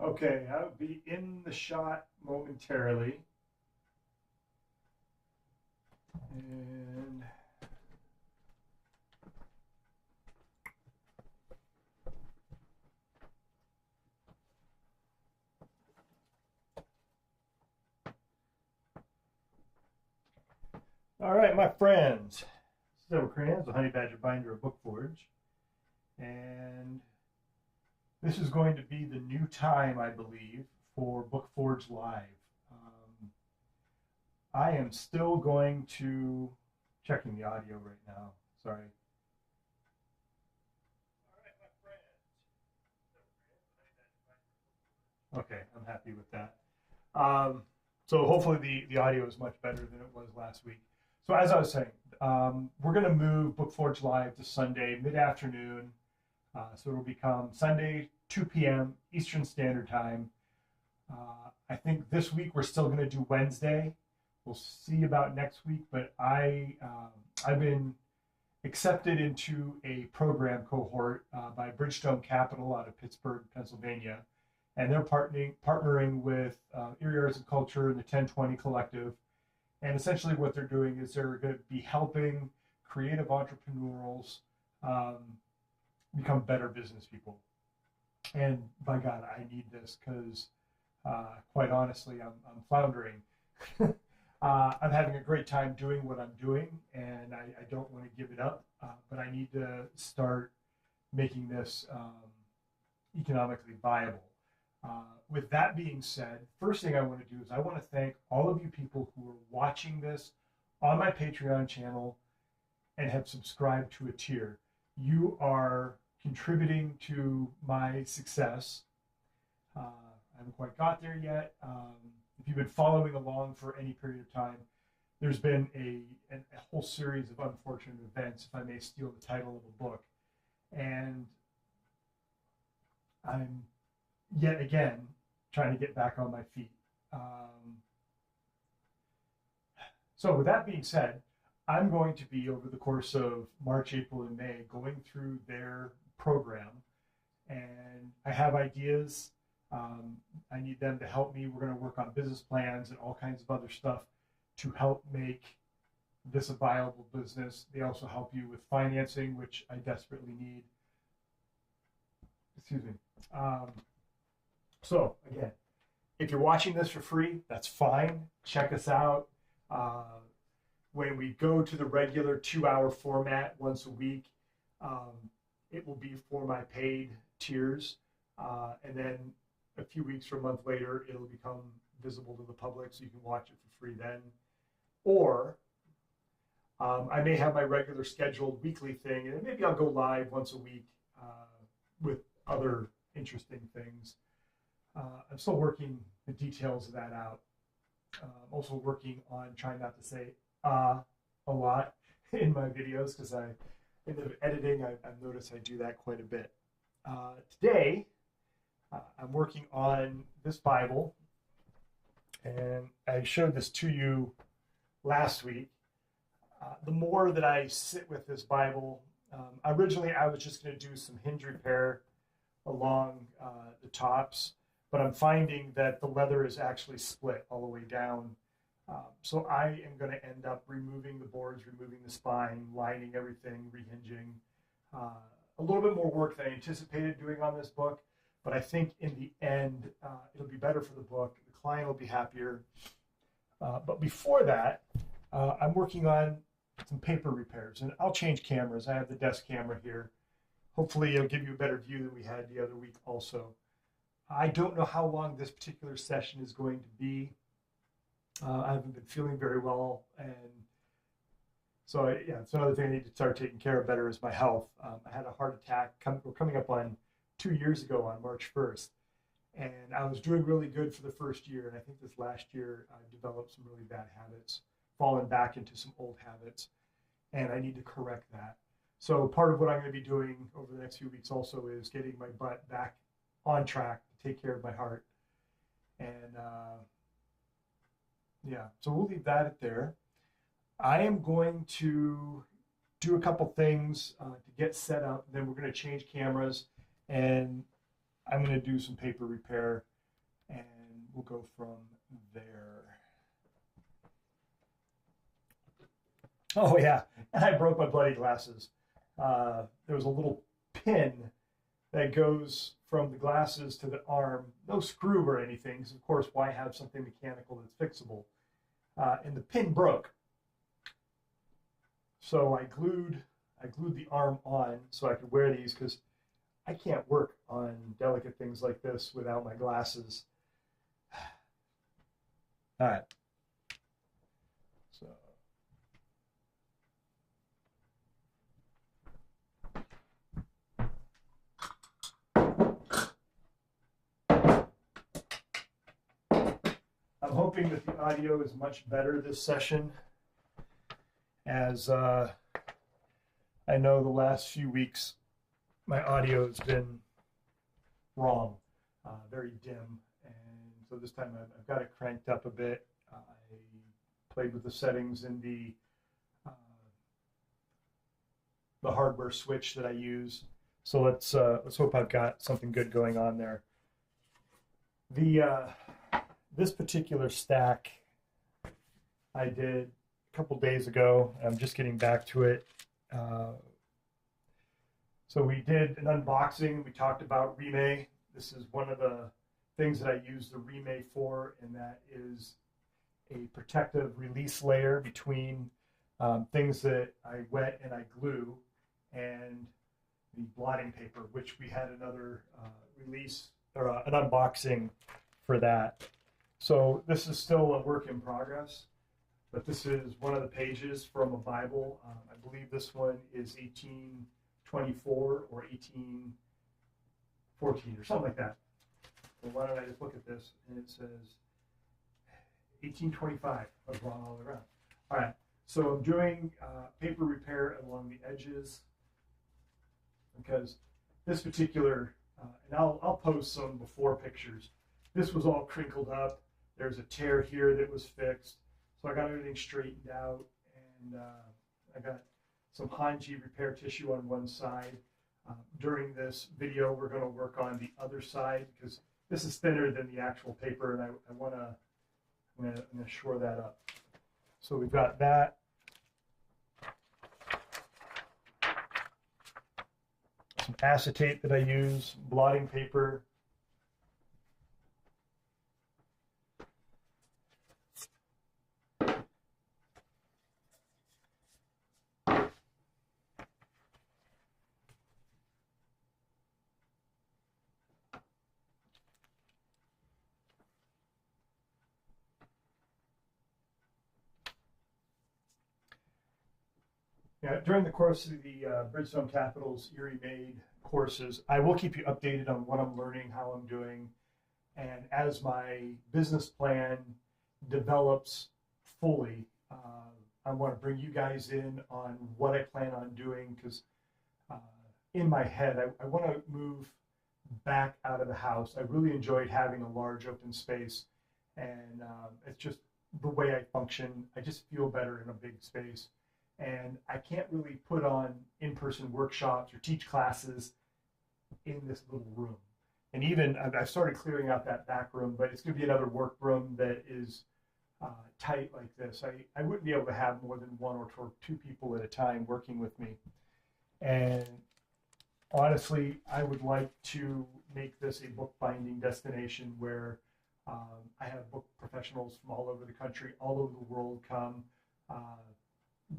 Okay, I'll be in the shot momentarily. And all right, my friends. This is Edward Crayons, the Honey Badger Binder of BookForge. And this is going to be the new time, I believe, for BookForge Live. I am still going to checking the audio right now. Sorry. All right, my friends. Okay, I'm happy with that. So hopefully the audio is much better than it was last week. So as I was saying, we're going to move BookForge Live to Sunday mid-afternoon. So it'll become Sunday 2 p.m. Eastern Standard Time. I think this week we're still going to do Wednesday. We'll see about next week, but I've been accepted into a program cohort by Bridgestone Capital out of Pittsburgh, Pennsylvania, and they're partnering with Erie Arts and Culture and the 1020 Collective. And essentially what they're doing is they're going to be helping creative entrepreneurs become better business people. And by God, I need this because quite honestly, I'm floundering. I'm having a great time doing what I'm doing, and I don't want to give it up, but I need to start making this economically viable. With that being said, first thing I want to do is I want to thank all of you people who are watching this on my Patreon channel and have subscribed to a tier. You are contributing to my success. I haven't quite got there yet. If you've been following along for any period of time, there's been a whole series of unfortunate events, if I may steal the title of a book. And I'm yet again trying to get back on my feet. So with that being said, I'm going to be, over the course of March, April, and May, going through their program, and I have ideas. I need them to help me. We're going to work on business plans and all kinds of other stuff to help make this a viable business. They also help you with financing, which I desperately need. Excuse me. So again, if you're watching this for free, that's fine. Check us out. When we go to the regular 2-hour format once a week, it will be for my paid tiers. And then a few weeks or a month later, it'll become visible to the public, so you can watch it for free then. Or I may have my regular scheduled weekly thing, and maybe I'll go live once a week with other interesting things. I'm still working the details of that out. I'm also working on trying not to say a lot in my videos, because in the editing, I've noticed I do that quite a bit. Today, I'm working on this Bible, and I showed this to you last week. The more that I sit with this Bible, originally I was just going to do some hinge repair along the tops, but I'm finding that the leather is actually split all the way down. So I am going to end up removing the boards, removing the spine, lining everything, rehinging. A little bit more work than I anticipated doing on this book, but I think in the end, it'll be better for the book. The client will be happier. But before that, I'm working on some paper repairs, and I'll change cameras. I have the desk camera here. Hopefully it'll give you a better view than we had the other week also. I don't know how long this particular session is going to be. I haven't been feeling very well, and so yeah, it's another thing I need to start taking care of better is my health. I had a heart attack. We're coming up on 2 years ago on March 1st, and I was doing really good for the first year, and I think this last year I developed some really bad habits, fallen back into some old habits, and I need to correct that. So part of what I'm going to be doing over the next few weeks also is getting my butt back on track to take care of my heart. And yeah, so we'll leave that at there. I am going to do a couple things to get set up. Then we're going to change cameras, and I'm going to do some paper repair. and we'll go from there. Oh yeah, and I broke my bloody glasses. There was a little pin that goes from the glasses to the arm, no screw or anything, because of course, why have something mechanical that's fixable? And the pin broke. So I glued the arm on so I could wear these, because I can't work on delicate things like this without my glasses. All right. So I'm hoping that the audio is much better this session, as I know the last few weeks my audio has been wrong, very dim, and so this time I've got it cranked up a bit. I played with the settings in the hardware switch that I use. So let's hope I've got something good going on there. This particular stack I did a couple days ago. I'm just getting back to it. So we did an unboxing. We talked about Remay. This is one of the things that I use the Remay for, and that is a protective release layer between things that I wet and I glue and the blotting paper, which we had another release or an unboxing for that. So this is still a work in progress, but this is one of the pages from a Bible. I believe this one is 1824 or 1814 or something like that. So why don't I just look at this, and it says 1825. I was wrong all the way around. All right, so I'm doing paper repair along the edges, because this particular, and I'll post some before pictures. This was all crinkled up. There's a tear here that was fixed. So I got everything straightened out, and I got some Hanji repair tissue on one side. During this video, we're going to work on the other side, because this is thinner than the actual paper, and I'm going to shore that up. So we've got that. Some acetate that I use, blotting paper. Yeah, during the course of the Bridgestone Capital's Erie Made courses, I will keep you updated on what I'm learning, how I'm doing, and as my business plan develops fully, I want to bring you guys in on what I plan on doing, because in my head, I want to move back out of the house. I really enjoyed having a large open space, and it's just the way I function. I just feel better in a big space. And I can't really put on in-person workshops or teach classes in this little room. And even I've started clearing out that back room, but it's going to be another work room that is tight like this. I wouldn't be able to have more than one or two people at a time working with me. And honestly, I would like to make this a bookbinding destination where I have book professionals from all over the country, all over the world come.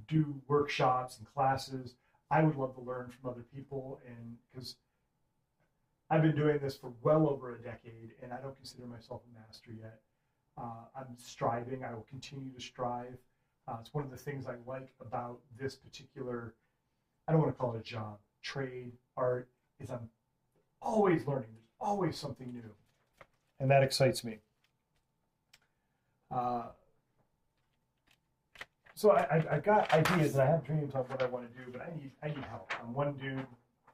Do workshops and classes. I would love to learn from other people, and because I've been doing this for well over a decade, and I don't consider myself a master yet. I'm striving. I will continue to strive. It's one of the things I like about this particular, I don't want to call it a job, trade, art, is I'm always learning. There's always something new, and that excites me. So I've got ideas and I have dreams on what I want to do, but I need help. I'm one dude,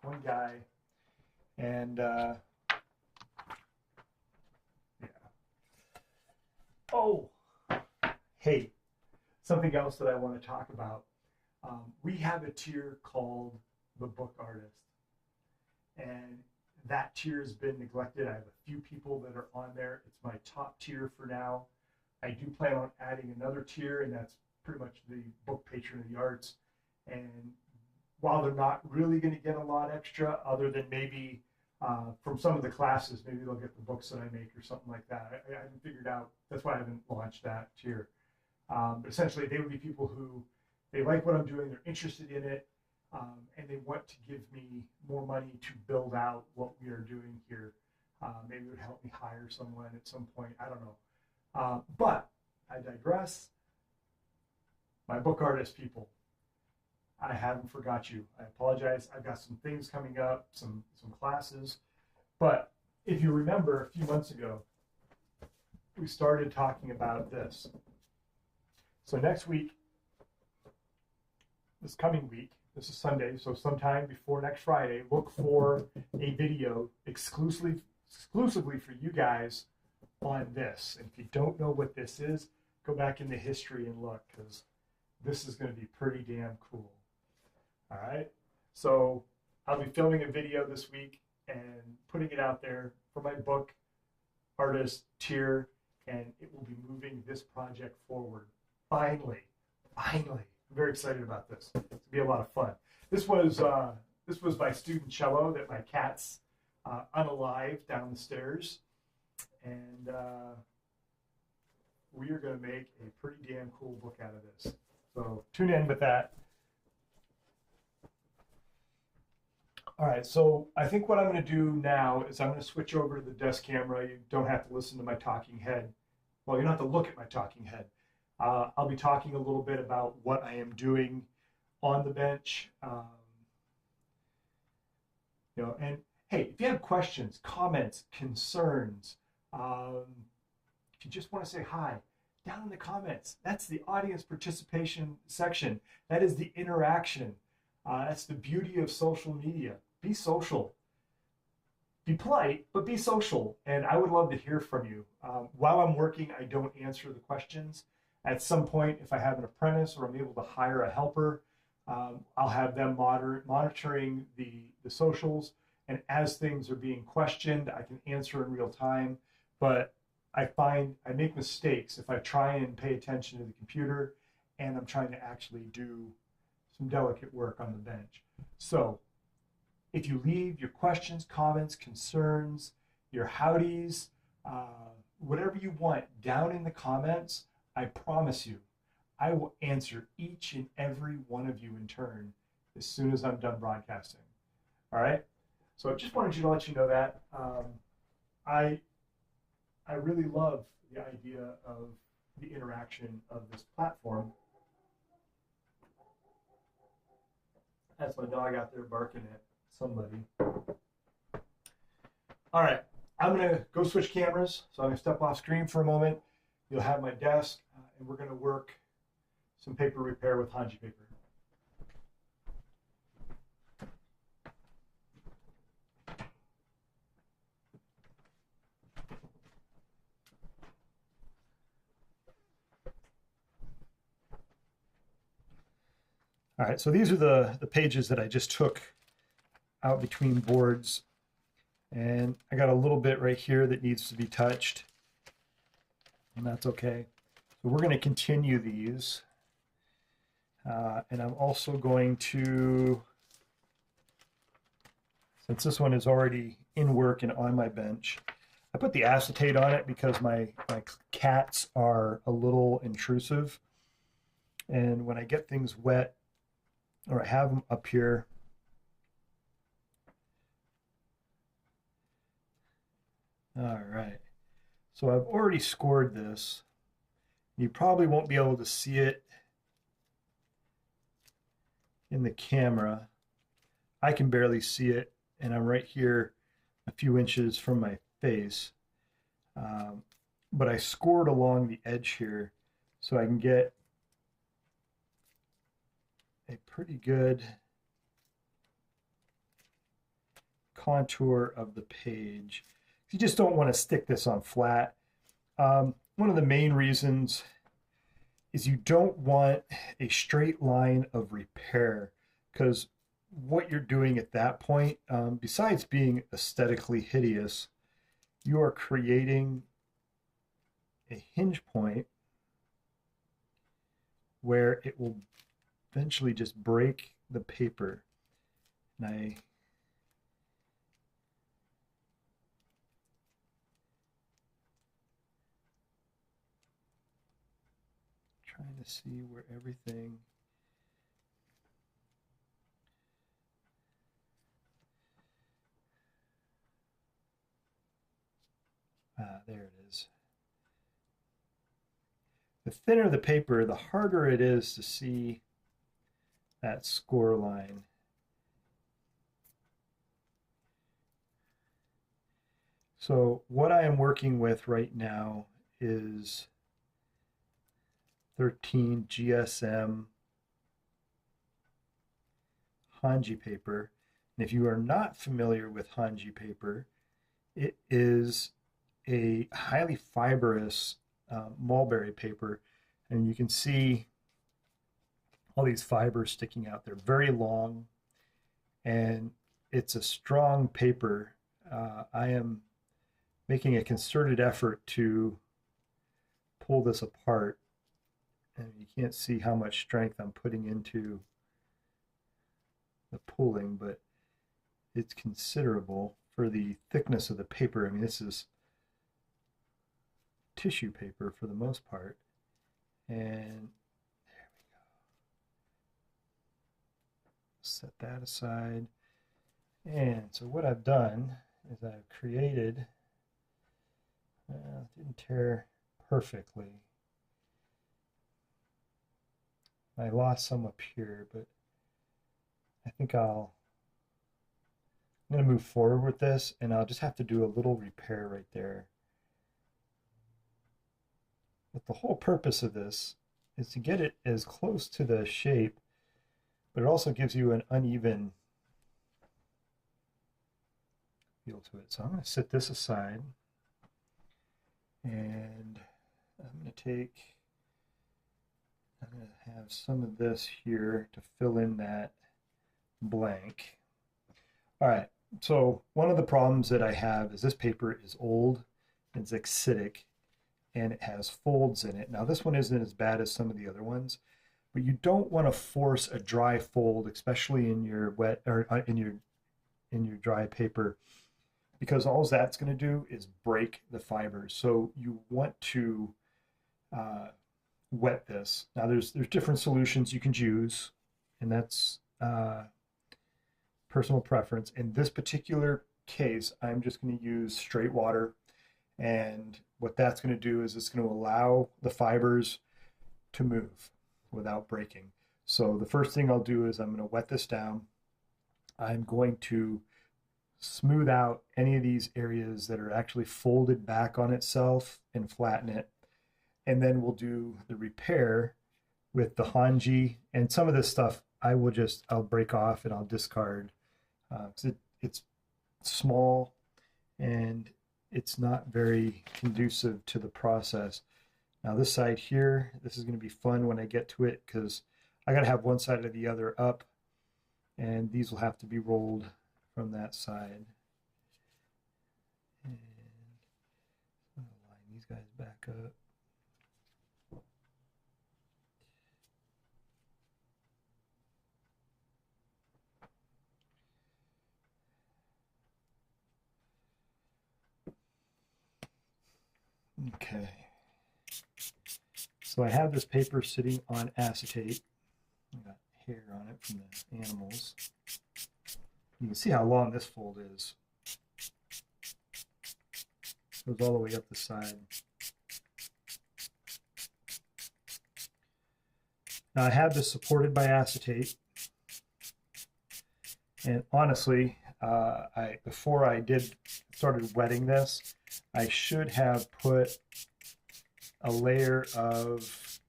one guy, and yeah. Oh, hey, something else that I want to talk about. We have a tier called the Book Artist, and that tier has been neglected. I have a few people that are on there. It's my top tier for now. I do plan on adding another tier, and that's pretty much the book patron of the arts. And while they're not really going to get a lot extra, other than maybe from some of the classes, maybe they'll get the books that I make or something like that. I haven't figured out. That's why I haven't launched that tier. But essentially, they would be people who they like what I'm doing, they're interested in it, and they want to give me more money to build out what we are doing here. Maybe it would help me hire someone at some point. I don't know. But I digress. My book artist people, I haven't forgot you. I apologize. I've got some things coming up, some classes. But if you remember, a few months ago, we started talking about this. So next week, this coming week, this is Sunday, so sometime before next Friday, look for a video exclusively for you guys on this. And if you don't know what this is, go back into history and look, because this is going to be pretty damn cool. All right, so I'll be filming a video this week and putting it out there for my book artist tier, and it will be moving this project forward. Finally, I'm very excited about this. It's gonna be a lot of fun. This was my student cello that my cat's unalived down the stairs, and we are going to make a pretty damn cool book out of this. So tune in with that. All right, so I think what I'm going to do now is I'm going to switch over to the desk camera. You don't have to listen to my talking head. Well, you don't have to look at my talking head. I'll be talking a little bit about what I am doing on the bench. And hey, if you have questions, comments, concerns, if you just want to say hi, down in the comments. That's the audience participation section. That is the interaction. That's the beauty of social media. Be social. Be polite, but be social. And I would love to hear from you. While I'm working, I don't answer the questions. At some point, if I have an apprentice or I'm able to hire a helper, I'll have them monitoring the socials. And as things are being questioned, I can answer in real time. But I find I make mistakes if I try and pay attention to the computer and I'm trying to actually do some delicate work on the bench. So if you leave your questions, comments, concerns, your howdies, whatever you want down in the comments, I promise you, I will answer each and every one of you in turn as soon as I'm done broadcasting. All right? So I just wanted to let you know that. I really love the idea of the interaction of this platform. That's my dog out there barking at somebody. All right, I'm going to go switch cameras. So I'm going to step off screen for a moment. You'll have my desk, and we're going to work some paper repair with Hanji paper. All right, so these are the pages that I just took out between boards. And I got a little bit right here that needs to be touched. And that's okay. So we're going to continue these. And I'm also going to, since this one is already in work and on my bench, I put the acetate on it because my cats are a little intrusive. And when I get things wet, or I have them up here, all right, so I've already scored this. You probably won't be able to see it in the camera. I can barely see it, and I'm right here a few inches from my face. But I scored along the edge here so I can get a pretty good contour of the page. You just don't want to stick this on flat. One of the main reasons is you don't want a straight line of repair, because what you're doing at that point, besides being aesthetically hideous, you are creating a hinge point where it will eventually just break the paper. And I'm trying to see where everything. There it is. The thinner the paper, the harder it is to see that score line. So what I am working with right now is 13 GSM Hanji paper. And if you are not familiar with Hanji paper, it is a highly fibrous mulberry paper, and you can see all these fibers sticking out. They're very long, and it's a strong paper. I am making a concerted effort to pull this apart, and you can't see how much strength I'm putting into the pulling, but it's considerable for the thickness of the paper. I mean, this is tissue paper for the most part. And there we go. Set that aside. And so what I've done is I've created, didn't tear perfectly. I lost some up here, but I think I'm going to move forward with this, and I'll just have to do a little repair right there. But the whole purpose of this is to get it as close to the shape, but it also gives you an uneven feel to it. So I'm going to set this aside, and I'm going to have some of this here to fill in that blank. All right, so one of the problems that I have is this paper is old, it's acidic, and it has folds in it. Now this one isn't as bad as some of the other ones, but you don't want to force a dry fold, especially in your wet or in your dry paper, because all that's going to do is break the fibers. So you want to wet this. Now there's different solutions you can use, and that's personal preference. In this particular case, I'm just going to use straight water, and what that's going to do is it's going to allow the fibers to move without breaking. So the first thing I'll do is I'm going to wet this down. I'm going to smooth out any of these areas that are actually folded back on itself and flatten it. And then we'll do the repair with the Hanji, and some of this stuff I'll break off and I'll discard because it's small and it's not very conducive to the process. Now this side here, this is going to be fun when I get to it, because I got to have one side or the other up, and these will have to be rolled from that side. And I'm going to line these guys back up. Okay, so I have this paper sitting on acetate. I got hair on it from the animals. You can see how long this fold is. It goes all the way up the side. Now I have this supported by acetate, and honestly, before I started wetting this, I should have put a layer of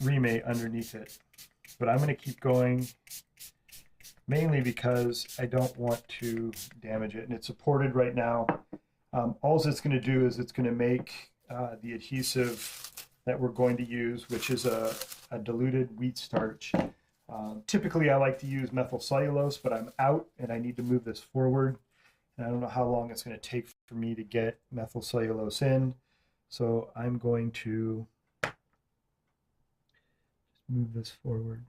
remate underneath it, but I'm going to keep going, mainly because I don't want to damage it, and it's supported right now. All it's going to do is it's going to make the adhesive that we're going to use, which is a diluted wheat starch. Typically, I like to use methyl cellulose, but I'm out and I need to move this forward. And I don't know how long it's going to take for me to get methyl cellulose in. So I'm going to move this forward.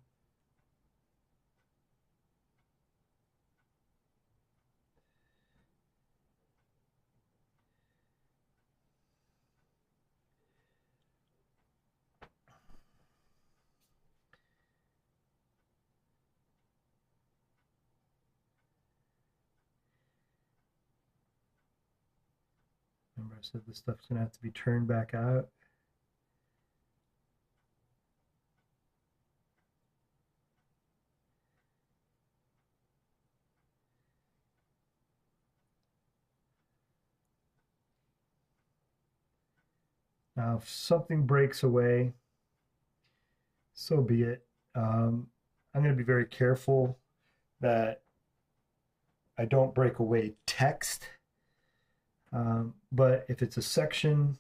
Remember, I said this stuff's going to have to be turned back out. Now, if something breaks away, so be it. I'm going to be very careful that I don't break away text. But if it's a section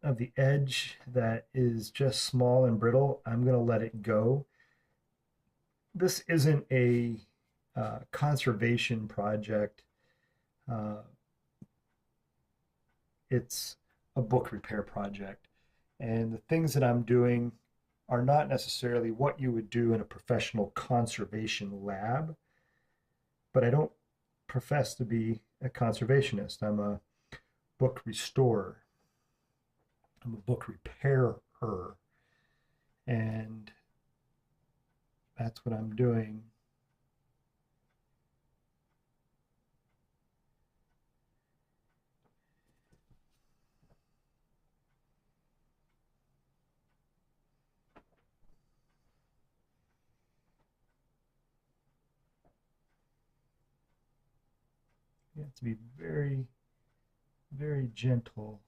of the edge that is just small and brittle, I'm going to let it go. This isn't a conservation project. It's a book repair project. And the things that I'm doing are not necessarily what you would do in a professional conservation lab, but I don't profess to be a conservationist. I'm a book restorer. I'm a book repairer. And that's what I'm doing. You have to be very, very gentle.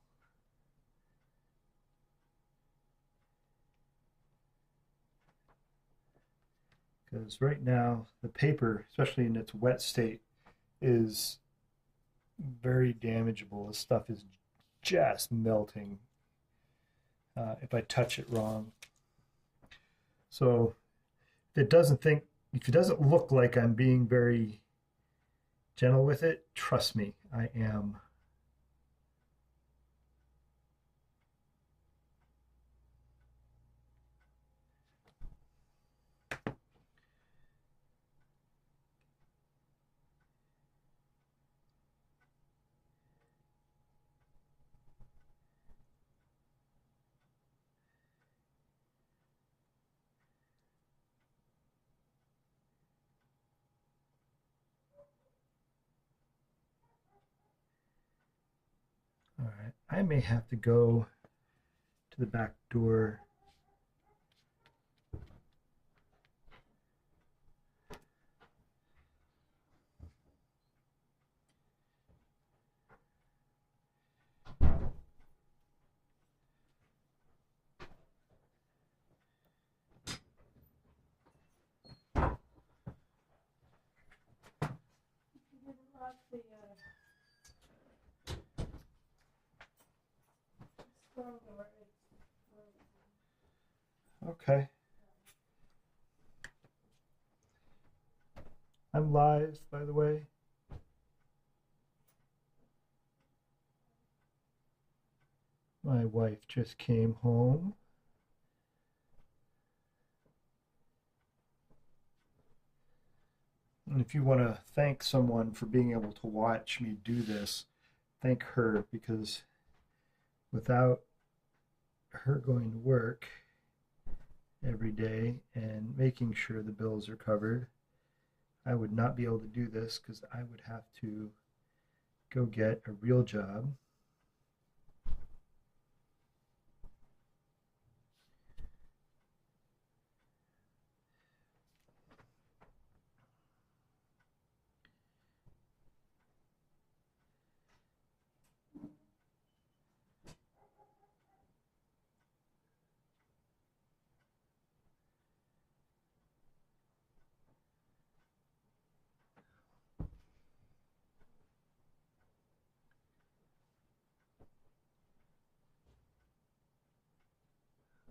Because right now, the paper, especially in its wet state, is very damageable. This stuff is just melting if I touch it wrong. So if it doesn't look like I'm being very gentle with it, trust me, I am. All right, I may have to go to the back door. Okay. I'm live, by the way. My wife just came home. And if you want to thank someone for being able to watch me do this, thank her, because without her going to work every day and making sure the bills are covered, I would not be able to do this, because I would have to go get a real job.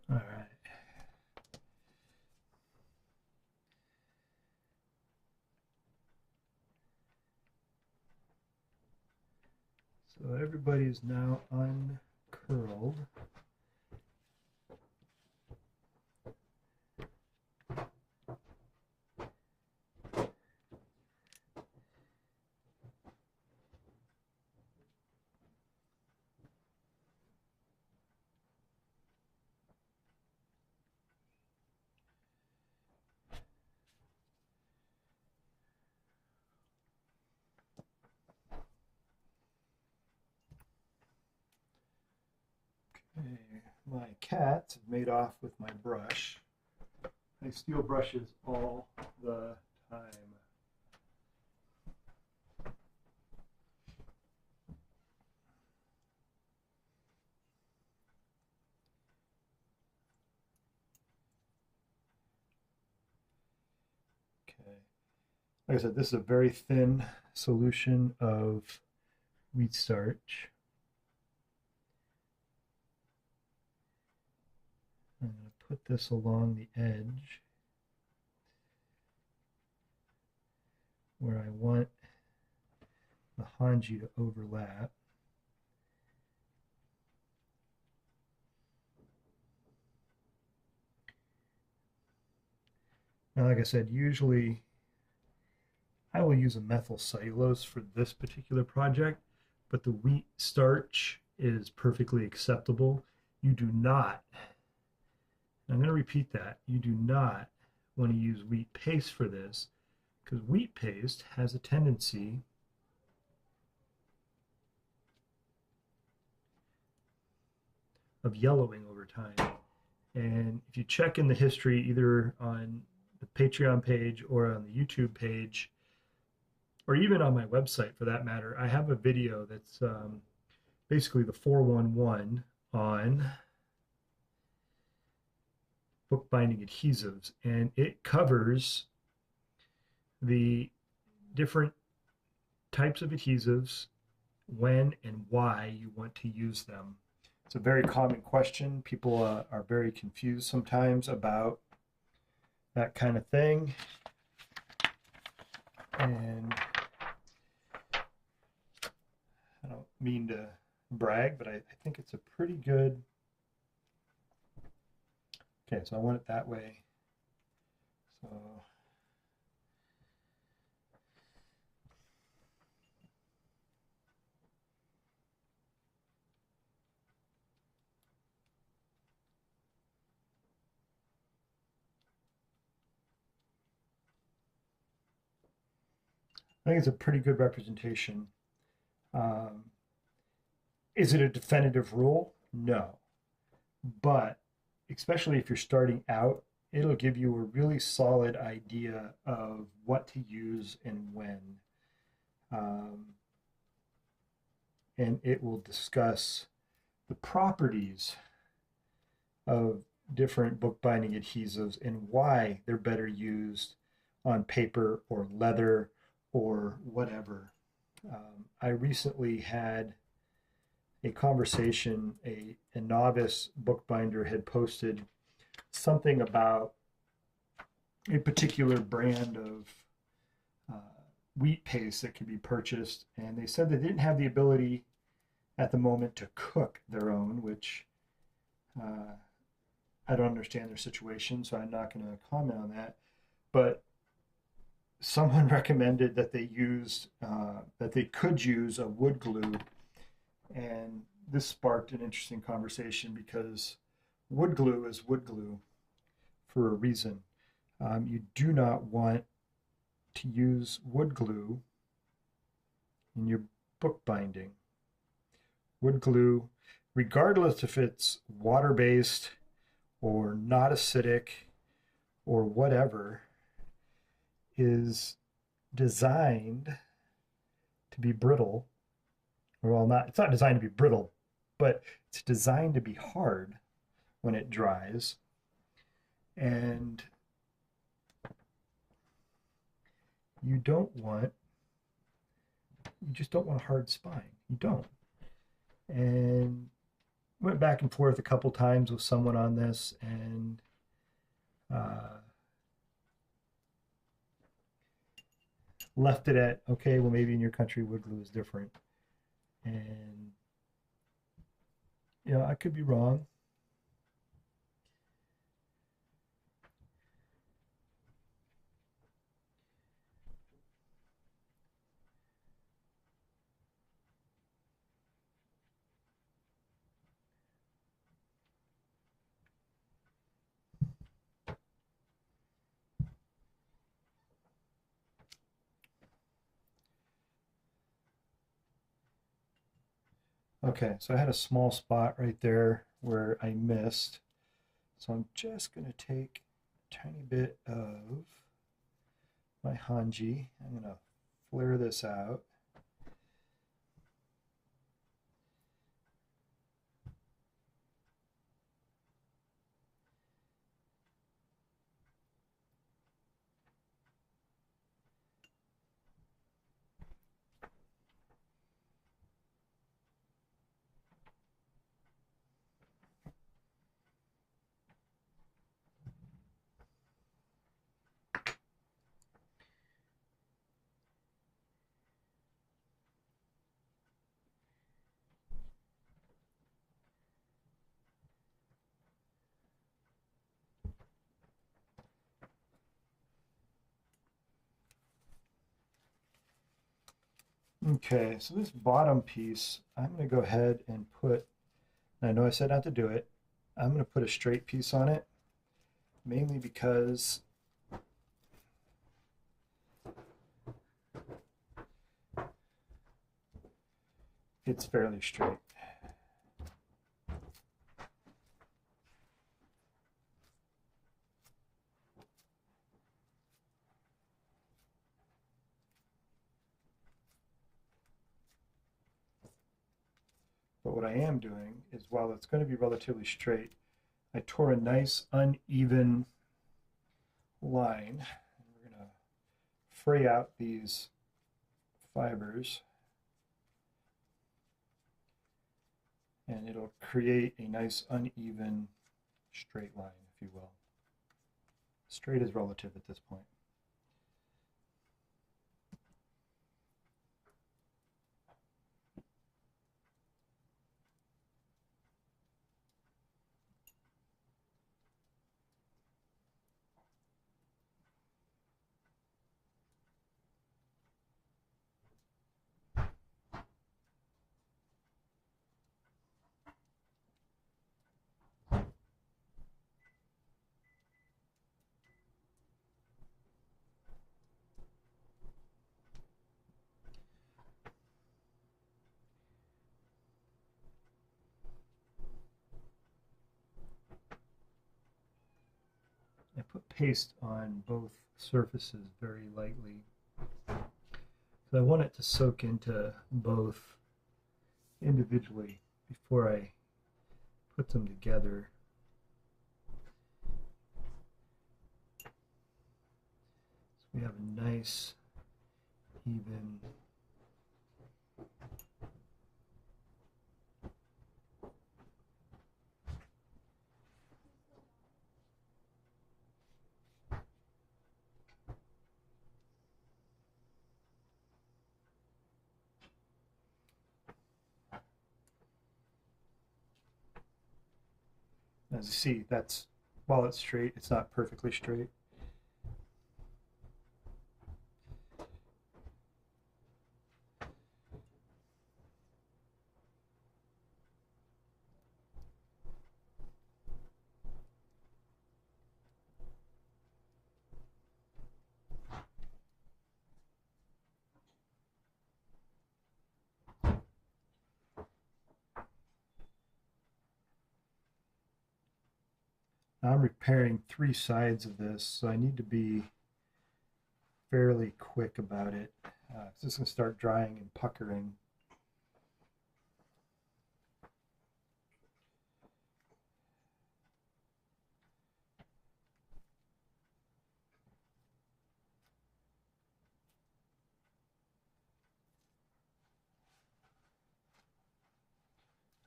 All right. So everybody is now uncurled. Okay, my cats have made off with my brush. I steal brushes all the time. Okay. Like I said, this is a very thin solution of wheat starch. I'm going to put this along the edge where I want the hanji to overlap. Now, like I said, usually I will use a methyl cellulose for this particular project, but the wheat starch is perfectly acceptable. You do not, and I'm going to repeat that, you do not want to use wheat paste for this, because wheat paste has a tendency of yellowing over time. And if you check in the history, either on the Patreon page or on the YouTube page, or even on my website for that matter, I have a video that's basically the 411 on bookbinding adhesives, and it covers the different types of adhesives, when and why you want to use them. It's a very common question. People are very confused sometimes about that kind of thing. And I don't mean to brag, but I think it's a pretty good. Okay, so I want it that way. So I think it's a pretty good representation. Is it a definitive rule? No. But especially if you're starting out, it'll give you a really solid idea of what to use and when. And it will discuss the properties of different bookbinding adhesives and why they're better used on paper or leather or whatever. I recently had a conversation, a novice bookbinder had posted something about a particular brand of wheat paste that could be purchased, and they said they didn't have the ability at the moment to cook their own, which I don't understand their situation, so I'm not going to comment on that. But someone recommended that they used that they could use a wood glue, and this sparked an interesting conversation because wood glue is wood glue for a reason. You do not want to use wood glue in your bookbinding. Wood glue, regardless if it's water-based or not acidic or whatever, is designed to be brittle. Well, it's not designed to be brittle, but it's designed to be hard when it dries. And you just don't want a hard spine. You don't. And went back and forth a couple times with someone on this, and uh, left it at, okay, well, maybe in your country wood glue is different. And, I could be wrong. Okay, so I had a small spot right there where I missed. So I'm just going to take a tiny bit of my hanji. I'm going to flare this out. Okay, so this bottom piece, I'm going to go ahead and put, and I know I said not to do it, I'm going to put a straight piece on it, mainly because it's fairly straight. But what I am doing is, while it's going to be relatively straight, I tore a nice uneven line. We're going to fray out these fibers, and it'll create a nice uneven straight line, if you will. Straight is relative at this point. I put paste on both surfaces very lightly. So I want it to soak into both individually before I put them together. So we have a nice, even as you see, that's, while it's straight, it's not perfectly straight. Now I'm repairing 3 sides of this, so I need to be fairly quick about it. It's just going to start drying and puckering.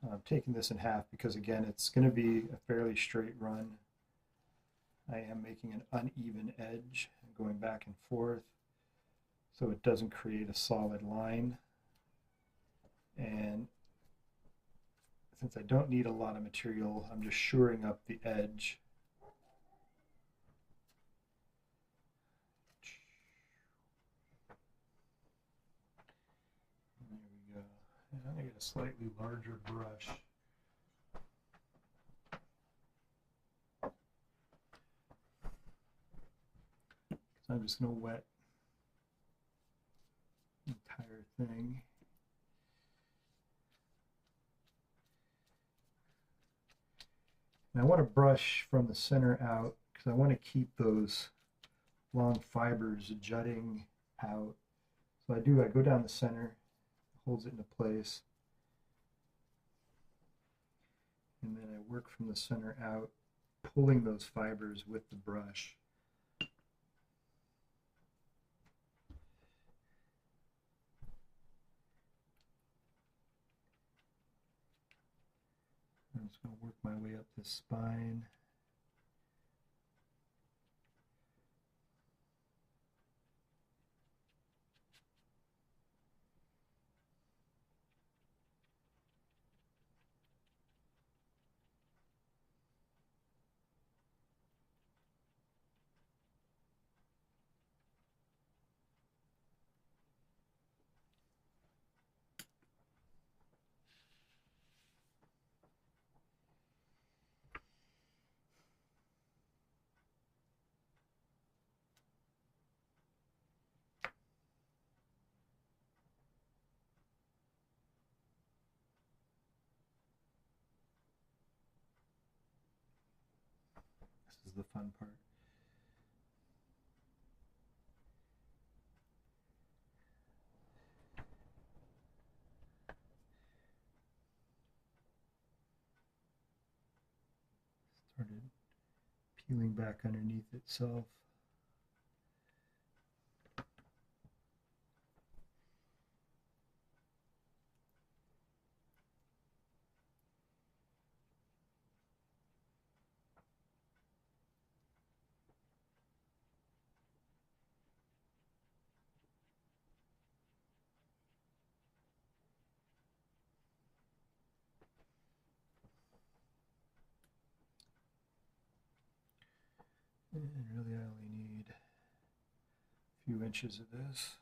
I'm taking this in half because, again, it's going to be a fairly straight run. I am making an uneven edge and going back and forth so it doesn't create a solid line. And since I don't need a lot of material, I'm just shoring up the edge. There we go. And I'm going to get a slightly larger brush. So I'm just going to wet the entire thing. And I want to brush from the center out because I want to keep those long fibers jutting out. So I go down the center, holds it into place, and then I work from the center out, pulling those fibers with the brush. I'm just going to work my way up this spine. This is the fun part. Started peeling back underneath itself. And really I only need a few inches of this.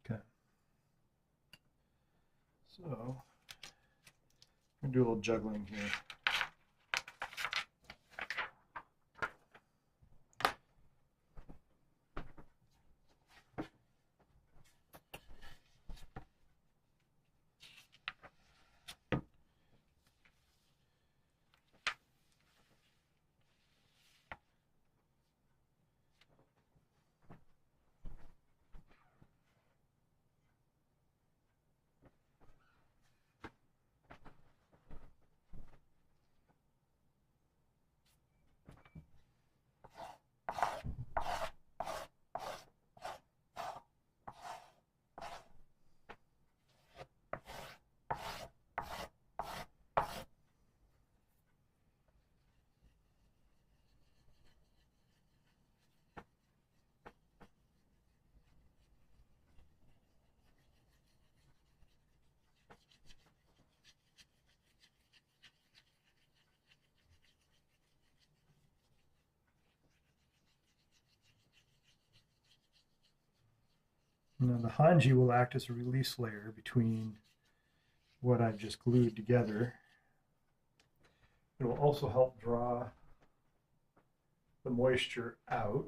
Okay. So, I'm going to do a little juggling here. Now the hanji will act as a release layer between what I've just glued together. It will also help draw the moisture out.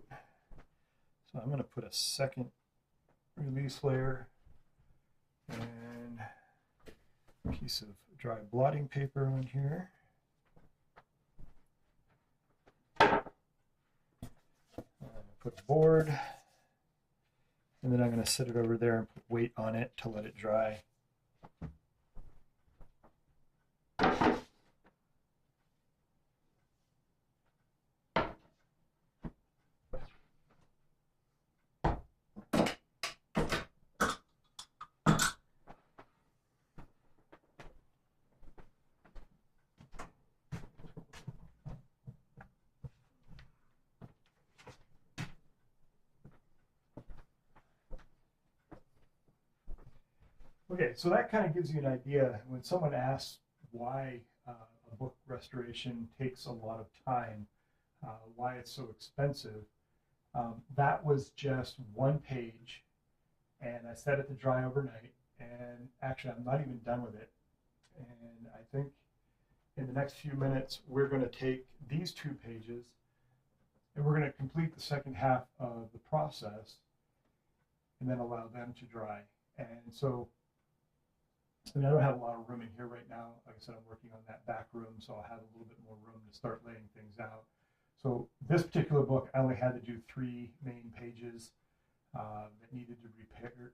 So I'm going to put a second release layer and a piece of dry blotting paper on here. Put a board, and then I'm going to set it over there and put weight on it to let it dry. Okay, so that kind of gives you an idea when someone asks why a book restoration takes a lot of time, why it's so expensive. That was just one page, and I set it to dry overnight, and actually I'm not even done with it. And I think in the next few minutes we're going to take these 2 pages and we're going to complete the second half of the process and then allow them to dry. And so I mean, I don't have a lot of room in here right now. Like I said, I'm working on that back room, so I'll have a little bit more room to start laying things out. So this particular book, I only had to do 3 main pages that needed to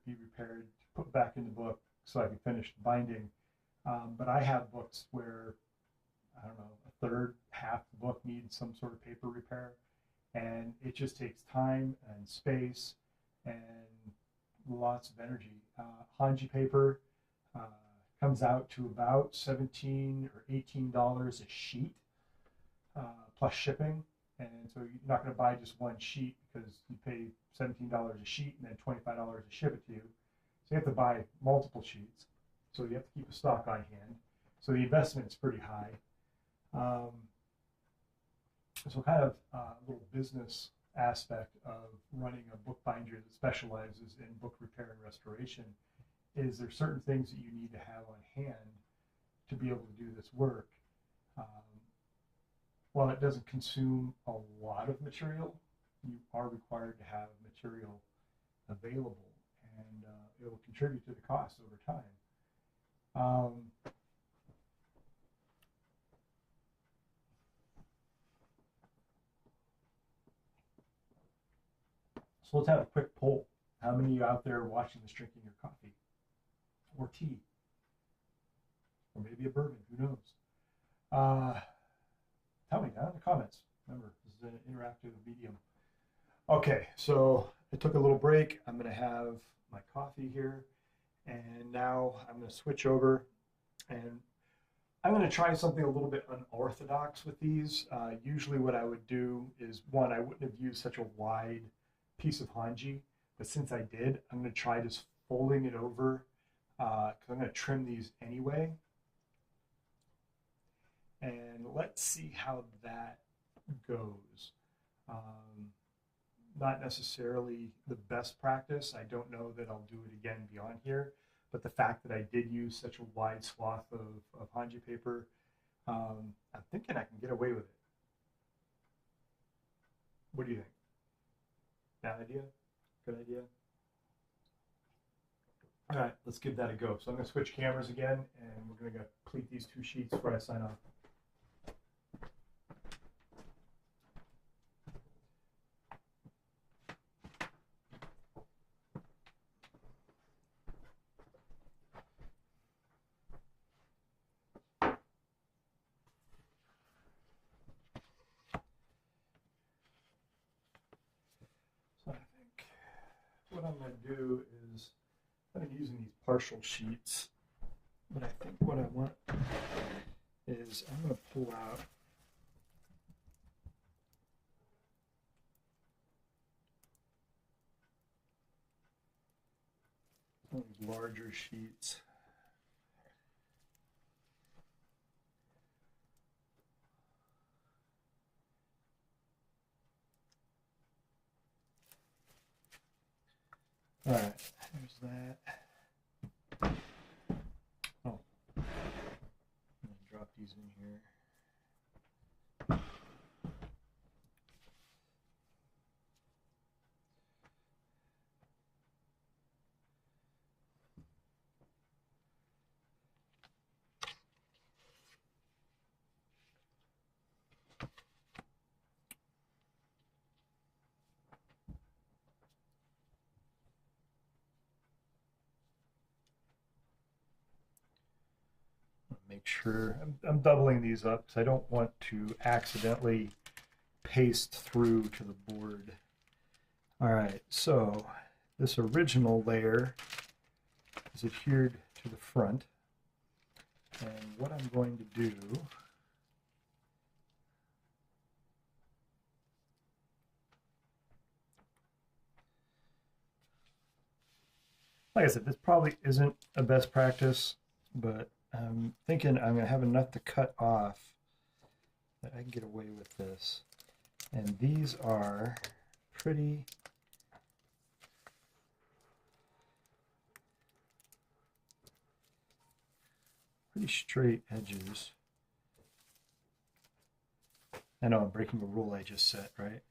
be repaired, put back in the book so I could finish the binding. But I have books where, I don't know, a third, half the book needs some sort of paper repair. And it just takes time and space and lots of energy. Hanji paper comes out to about $17 or $18 a sheet, plus shipping. And so you're not going to buy just one sheet because you pay $17 a sheet and then $25 to ship it to you. So you have to buy multiple sheets. So you have to keep a stock on hand. So the investment's pretty high. So kind of a little business aspect of running a bookbinder that specializes in book repair and restoration is there certain things that you need to have on hand to be able to do this work. While it doesn't consume a lot of material, you are required to have material available, and it will contribute to the cost over time. So let's have a quick poll. How many of you out there watching this drinking your coffee or tea or maybe a bourbon? Who knows? Tell me down in the comments. Remember, this is an interactive medium. Okay, so I took a little break. I'm going to have my coffee here, and now I'm going to switch over, and I'm going to try something a little bit unorthodox with these. Usually what I would do is, one, I wouldn't have used such a wide piece of hanji, but since I did, I'm going to try just folding it over because I'm going to trim these anyway. And let's see how that goes. Not necessarily the best practice. I don't know that I'll do it again beyond here, but the fact that I did use such a wide swath of hanji paper, I'm thinking I can get away with it. What do you think? Bad idea? Good idea? All right, let's give that a go. So I'm going to switch cameras again, and we're going to complete these 2 sheets before I sign off. So I think what I'm going to do is, I'm using these partial sheets, but I think what I want is I'm going to pull out some of these larger sheets. All right, that. Oh, I'm gonna drop these in here. Make sure I'm doubling these up because I don't want to accidentally paste through to the board. All right, so this original layer is adhered to the front, and what I'm going to do like I said, this probably isn't a best practice, but I'm thinking I'm going to have enough to cut off that I can get away with this. And these are pretty straight edges. I know I'm breaking a rule I just set, right?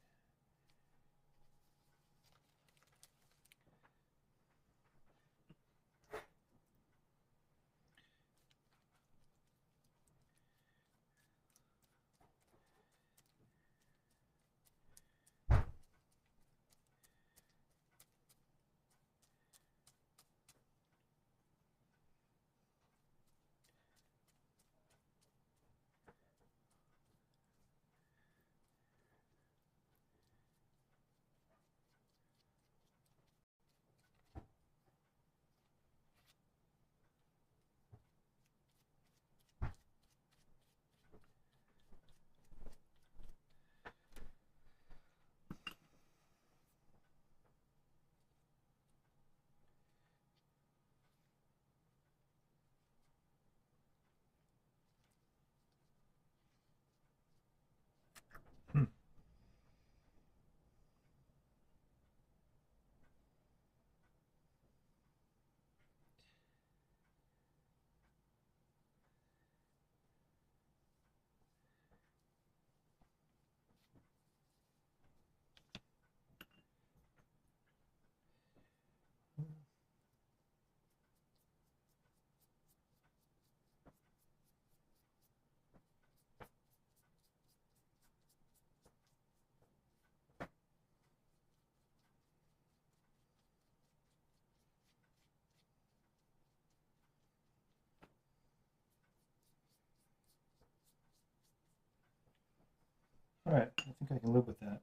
All right, I think I can live with that.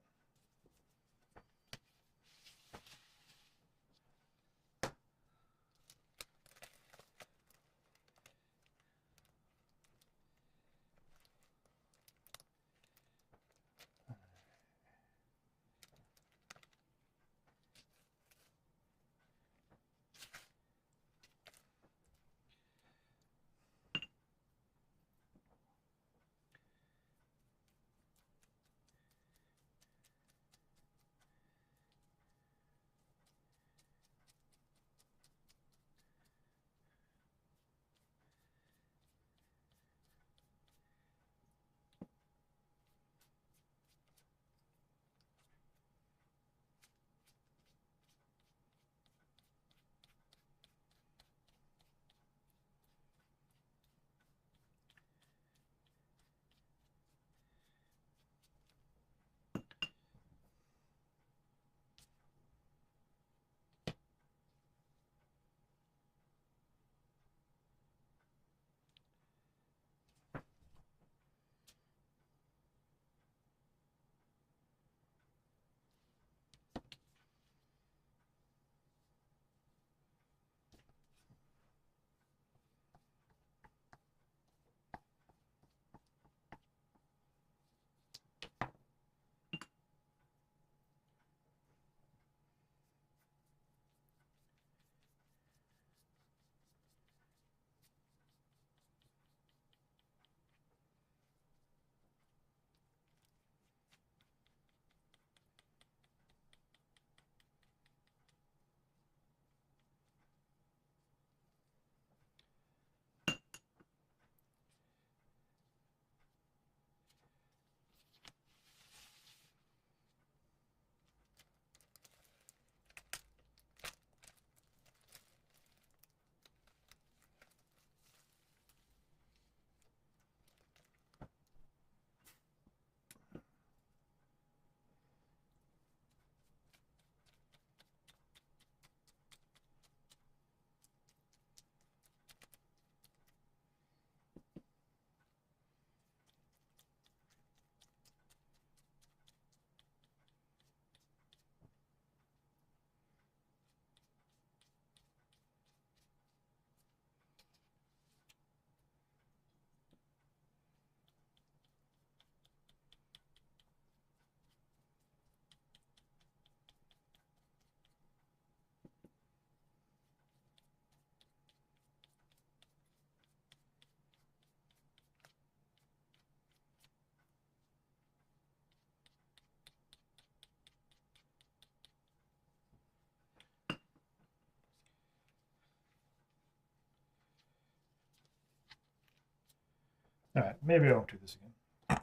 All right, maybe I won't do this again.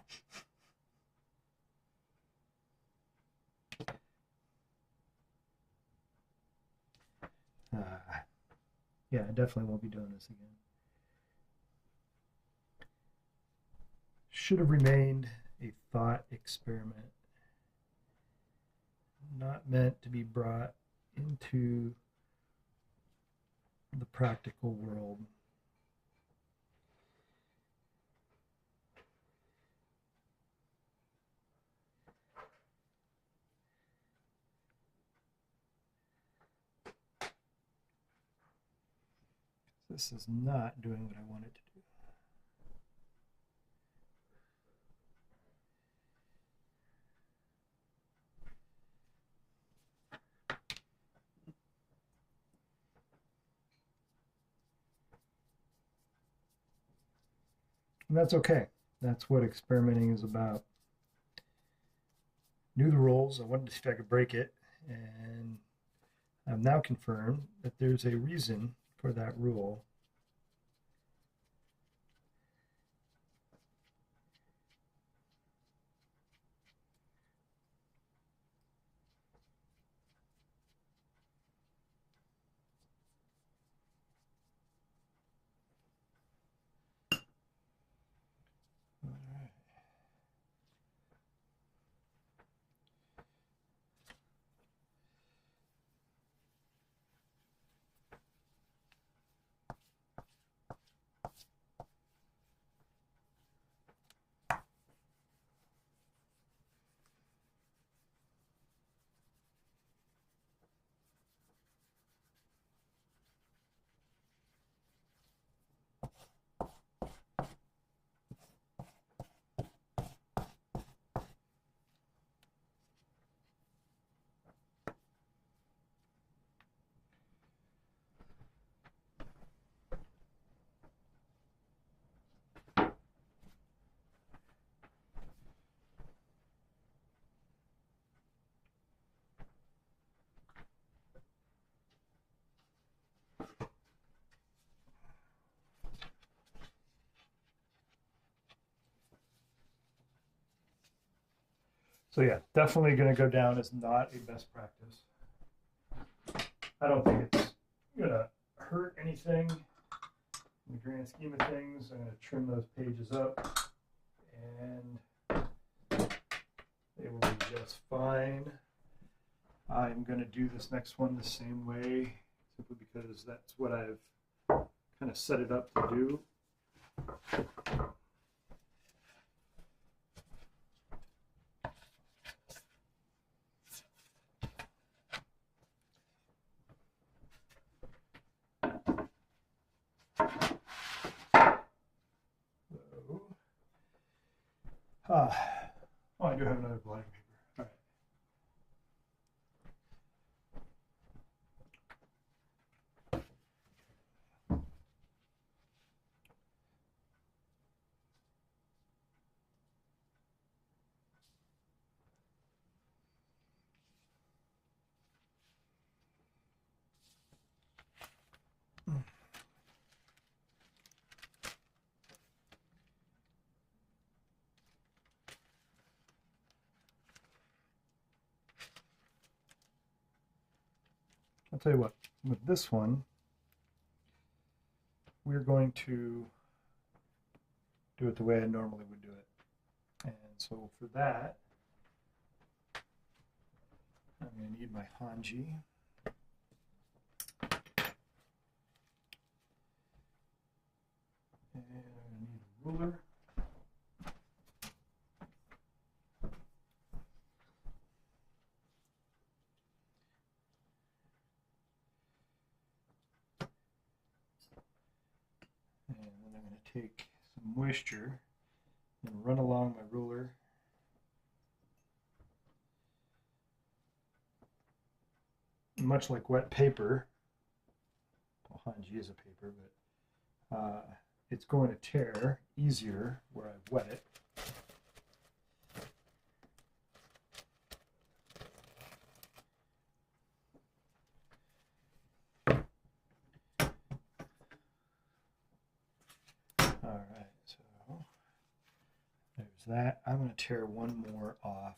Yeah, I definitely won't be doing this again. Should have remained a thought experiment, not meant to be brought into the practical world. This is not doing what I want it to do. And that's okay. That's what experimenting is about. Knew the rules. I wanted to see if I could break it. And I've now confirmed that there's a reason for that rule. So yeah, definitely going to go down as not a best practice. I don't think it's going to hurt anything in the grand scheme of things. I'm going to trim those pages up and they will be just fine. I'm going to do this next one the same way, simply because that's what I've kind of set it up to do. Oh, I do have another blotting paper. All right. I'll tell you what, with this one, we're going to do it the way I normally would do it. And so for that, I'm going to need my hanji. And I'm going to need a ruler. And then I'm going to take some moisture and run along my ruler. Much like wet paper, well, hanji is a paper, but it's going to tear easier where I've wet it. All right, so So that, I'm going to tear one more off.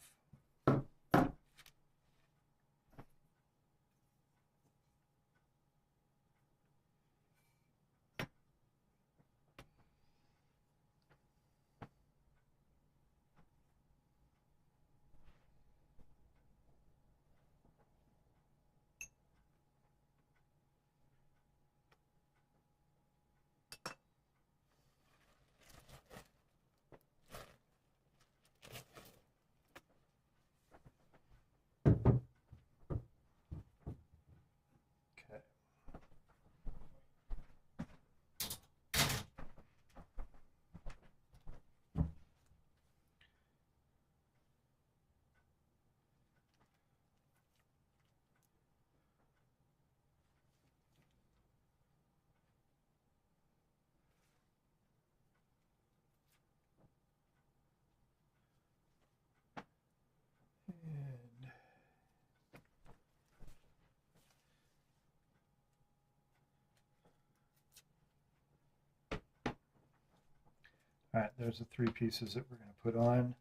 All right, there's the three pieces that we're going to put on.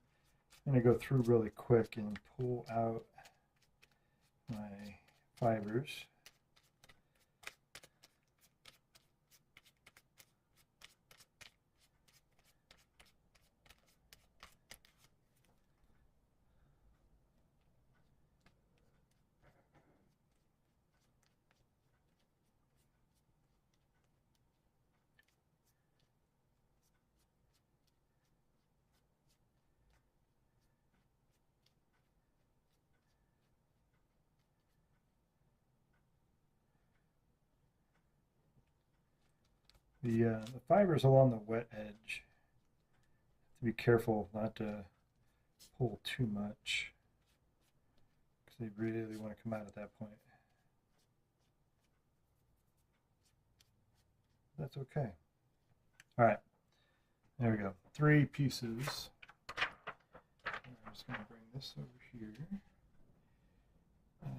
I'm going to go through really quick and pull out my fibers. The fibers along the wet edge, to be careful not to pull too much because they really want to come out at that point. That's okay. All right, there we go. Three pieces. I'm just going to bring this over here. And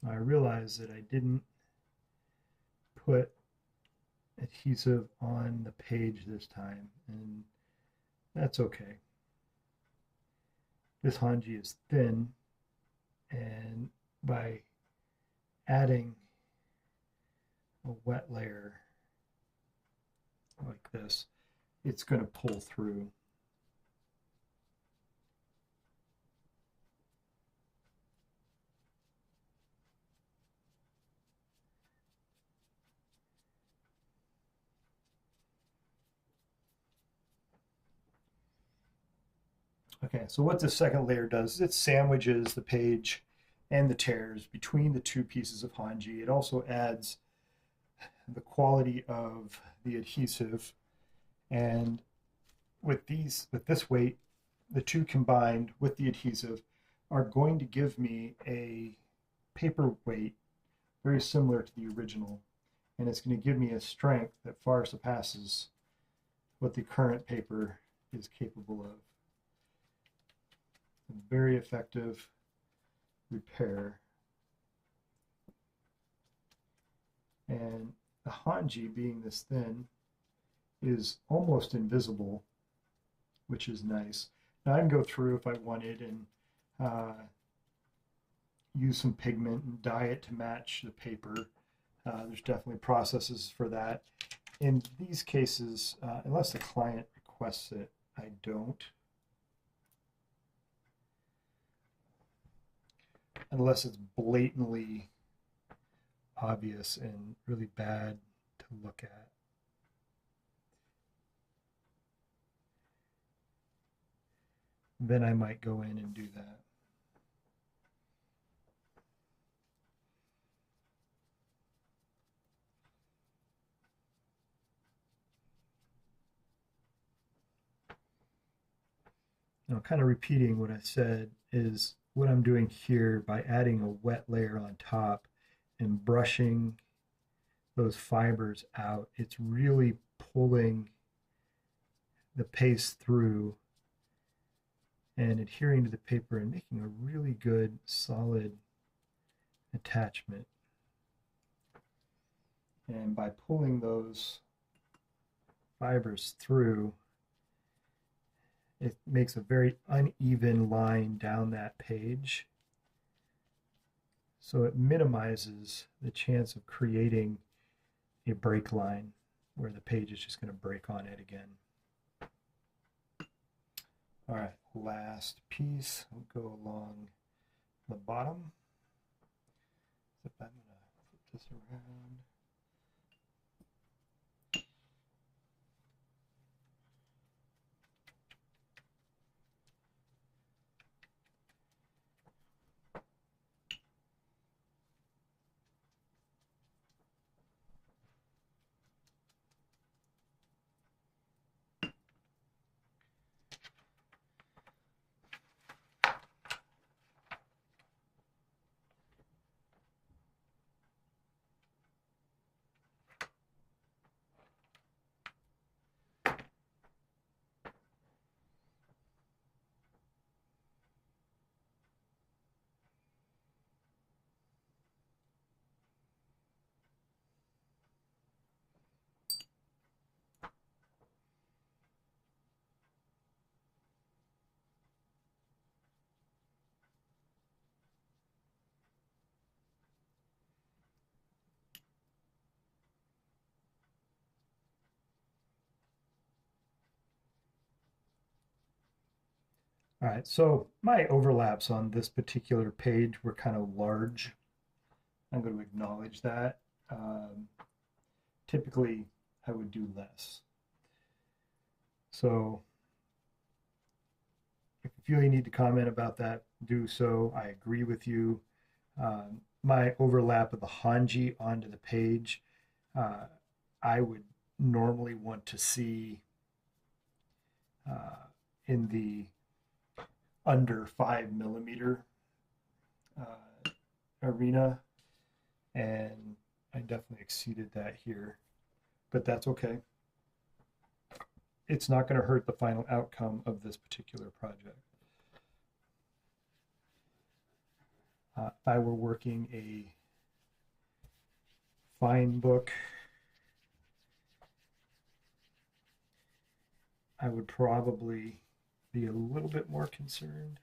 I realized that I didn't put adhesive on the page this time, and that's okay. This hanji is thin, and by adding a wet layer like this, it's going to pull through. Okay, so what the second layer does is it sandwiches the page and the tears between the two pieces of hanji. It also adds the quality of the adhesive, and with this weight, the two combined with the adhesive are going to give me a paper weight very similar to the original, and it's going to give me a strength that far surpasses what the current paper is capable of. A very effective repair. And the hanji, being this thin, is almost invisible, which is nice. Now I can go through if I wanted and use some pigment and dye it to match the paper. There's definitely processes for that. In these cases, unless the client requests it, I don't. Unless it's blatantly obvious and really bad to look at. Then I might go in and do that. Now, kind of repeating what I said is what I'm doing here by adding a wet layer on top and brushing those fibers out. It's really pulling the paste through and adhering to the paper and making a really good solid attachment. And by pulling those fibers through, it makes a very uneven line down that page. So it minimizes the chance of creating a break line where the page is just going to break on it again. All right, last piece will go along the bottom. So I'm going to flip this around. All right, so my overlaps on this particular page were kind of large. I'm going to acknowledge that. Typically, I would do less. So if you feel you need to comment about that, do so. I agree with you. My overlap of the kanji onto the page, I would normally want to see in the under 5mm arena, and I definitely exceeded that here, but that's okay. It's not going to hurt the final outcome of this particular project. If I were working a fine book, I would probably be a little bit more concerned.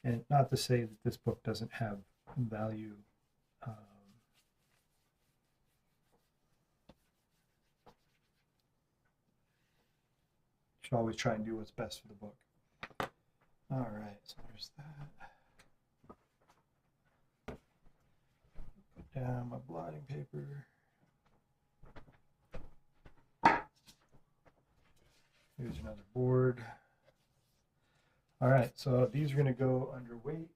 And not to say that this book doesn't have value. Should always try and do what's best for the book. All right, so there's that. Put down my blotting paper. Here's another board. All right, so these are going to go under weight.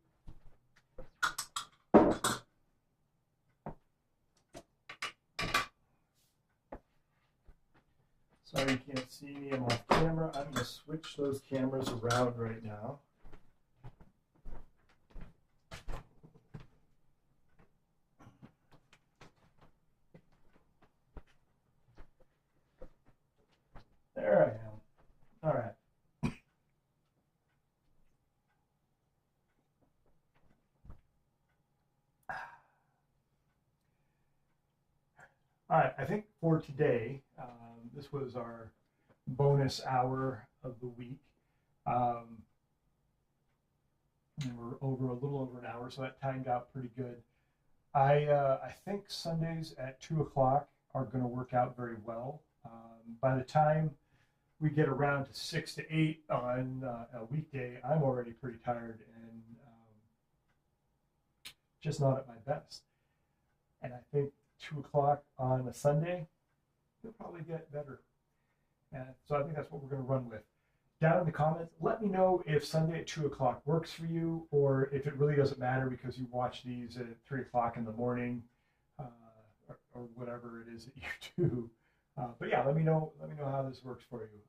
Sorry you can't see me, I'm off camera. I'm going to switch those cameras around right now. There I am. All right. All right, I think for today, this was our bonus hour of the week. And we're over a little over an hour, so that timed out pretty good. I think Sundays at 2 o'clock are going to work out very well. By the time we get around to 6 to 8 on a weekday, I'm already pretty tired and just not at my best. And I think 2 o'clock on a Sunday, it'll probably get better. And so I think that's what we're going to run with. Down in the comments, let me know if Sunday at 2 o'clock works for you, or if it really doesn't matter because you watch these at 3 o'clock in the morning, or whatever it is that you do. But yeah, let me know how this works for you.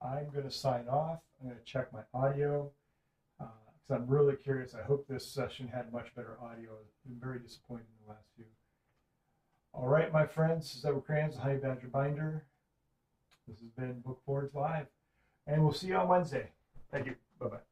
I'm going to sign off. I'm going to check my audio because I'm really curious. I hope this session had much better audio. I've been very disappointed in the last few. All right, my friends, this is Edward Kranz, the Honey Badger Binder. This has been BookForge Live, and we'll see you on Wednesday. Thank you. Bye-bye.